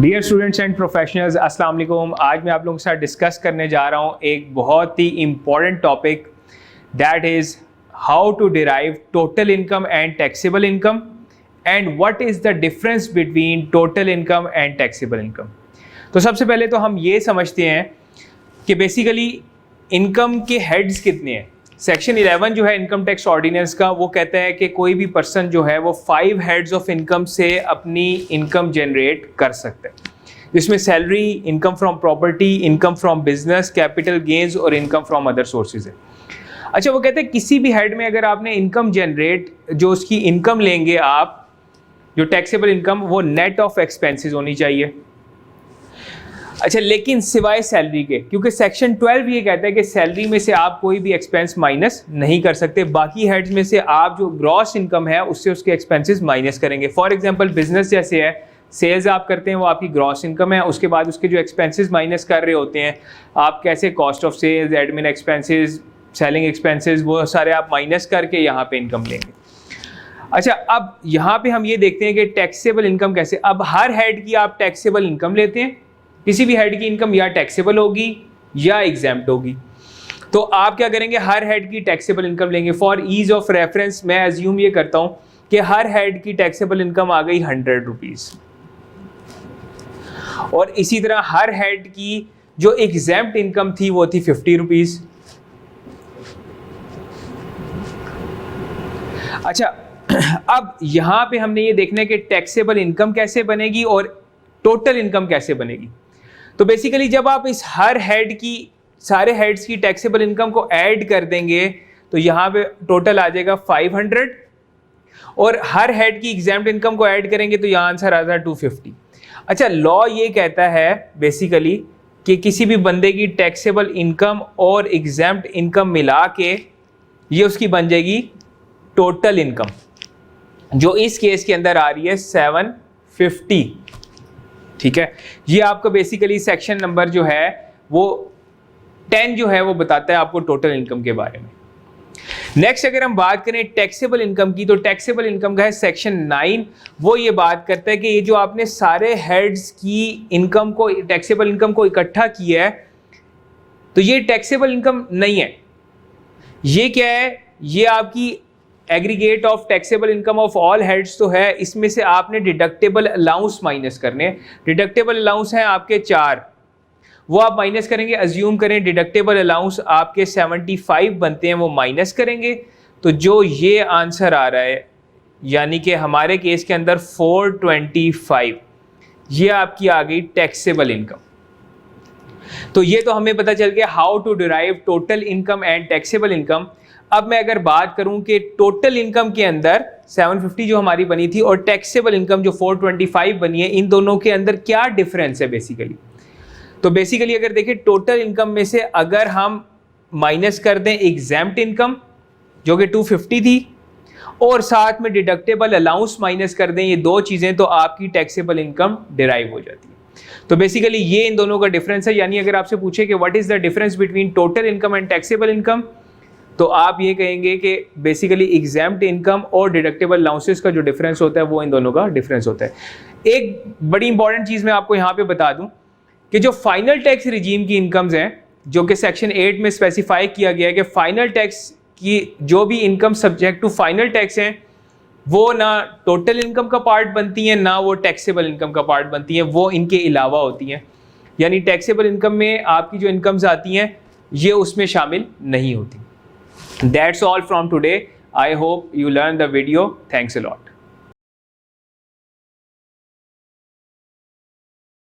Dear students and professionals, अस्सलाम वालेकुम। आज मैं आप लोगों के साथ डिस्कस करने जा रहा हूँ एक बहुत ही important topic, that is how to derive total income and taxable income and what is the difference between total income and taxable income. तो सबसे पहले तो हम ये समझते हैं कि बेसिकली इनकम के हेड्स कितने हैं। सेक्शन 11 जो है इनकम टैक्स ऑर्डिनेंस का, वो कहता है कि कोई भी पर्सन जो है वो 5 हेड्स ऑफ इनकम से अपनी इनकम जनरेट कर सकता है, जिसमें salary, income from property, income from business, capital gains और इनकम फ्रॉम अदर सोर्सेज है। अच्छा, वो कहते हैं किसी भी हेड में अगर आपने इनकम जनरेट, जो उसकी इनकम लेंगे आप, जो टैक्सेबल इनकम, वो नेट ऑफ एक्सपेंसेस होनी चाहिए। अच्छा, लेकिन सिवाय सैलरी के, क्योंकि सेक्शन 12 ये कहता है कि सैलरी में से आप कोई भी एक्सपेंस माइनस नहीं कर सकते। बाकी हेड्स में से आप जो ग्रॉस इनकम है उससे उसके एक्सपेंसेस माइनस करेंगे। फॉर एग्जांपल बिजनेस जैसे है, सेल्स आप करते हैं, वो आपकी ग्रॉस इनकम है, उसके बाद उसके जो एक्सपेंसेस माइनस कर रहे होते हैं आप, कैसे cost of sales, admin expenses, selling expenses, वो सारे आप माइनस करके यहाँ पे इनकम लेंगे। अच्छा, अब यहाँ पे हम ये देखते हैं कि टैक्सेबल इनकम कैसे। अब हर हेड की आप टैक्सेबल इनकम लेते हैं, किसी भी हेड की इनकम या टैक्सेबल होगी या एग्जैम्प्ट होगी। तो आप क्या करेंगे, हर हेड की टैक्सेबल इनकम लेंगे। फॉर ईज ऑफ रेफरेंस मैं एज्यूम ये करता हूं कि हर हेड की टैक्सेबल इनकम आ गई 100 रुपीज, और इसी तरह हर हेड की जो एग्जैम्प्ट इनकम थी वो थी 50 रुपीज। अच्छा, अब यहां पे हमने ये देखना है कि टैक्सेबल इनकम कैसे बनेगी और टोटल इनकम कैसे बनेगी। तो बेसिकली जब आप इस हर हेड की, सारे हेड्स की टैक्सेबल इनकम को ऐड कर देंगे तो यहाँ पे टोटल आ जाएगा 500, और हर हेड की एग्जैम्प्ट इनकम को ऐड करेंगे तो यहाँ आंसर आ जाएगा 250। अच्छा, लॉ ये कहता है बेसिकली कि किसी भी बंदे की टैक्सेबल इनकम और एग्जैम्प्ट इनकम मिला के ये उसकी बन जाएगी टोटल इनकम, जो इस केस के अंदर आ रही है 750। ठीक है, ये आपका बेसिकली सेक्शन नंबर जो है वो 10 जो है वो बताता है आपको टोटल इनकम के बारे में। नेक्स्ट अगर हम बात करें टैक्सेबल इनकम की, तो टैक्सेबल इनकम का है सेक्शन 9। वो ये बात करता है कि ये जो आपने सारे हेड्स की इनकम को, टैक्सेबल इनकम को इकट्ठा किया है, तो ये टैक्सेबल इनकम नहीं है। ये क्या है, ये आपकी aggregate of taxable income of all heads तो है, इसमें से आपने डिडक्टेबल अलाउंस माइनस करने। डिडक्टेबल अलाउंस हैं आपके 4, वो आप माइनस करेंगे। अज्यूम करें डिडक्टेबल अलाउंस आपके 75 बनते हैं, वो माइनस करेंगे तो जो ये आंसर आ रहा है, यानी कि हमारे केस के अंदर 425, ये आपकी आ गई टैक्सेबल इनकम। तो ये तो हमें पता चल गया how to derive total income and taxable income. अब मैं अगर बात करूं कि टोटल इनकम के अंदर 750 जो हमारी बनी थी और टैक्सेबल इनकम जो 425 बनी है, इन दोनों के अंदर क्या डिफरेंस है बेसिकली। तो बेसिकली अगर देखें टोटल इनकम में से अगर हम माइनस कर दें एग्जैम्प्ट इनकम जो कि 250 थी, और साथ में डिडक्टेबल अलाउंस माइनस कर दें, ये दो चीजें, तो आपकी टैक्सेबल इनकम डिराइव हो जाती है। तो बेसिकली ये इन दोनों का डिफरेंस है। यानी अगर आपसे पूछे कि what is the difference between total income and taxable income, तो आप ये कहेंगे कि बेसिकली एग्जैम्प्ट इनकम और डिडक्टेबल अलाउंसेस का जो डिफरेंस होता है वो इन दोनों का डिफरेंस होता है। एक बड़ी इंपॉर्टेंट चीज़ मैं आपको यहाँ पे बता दूं कि जो फाइनल टैक्स रिजीम की इनकम्स हैं, जो कि सेक्शन 8 में स्पेसिफाई किया गया है कि फाइनल टैक्स की जो भी income subject to final tax हैं, वो ना टोटल इनकम का पार्ट बनती हैं, ना वो टैक्सेबल इनकम का पार्ट बनती हैं, वो इनके अलावा होती हैं। यानी टैक्सेबल इनकम में आपकी जो इनकम्स आती हैं ये उसमें शामिल नहीं होती। That's all from today. I hope you learned the video. Thanks a lot.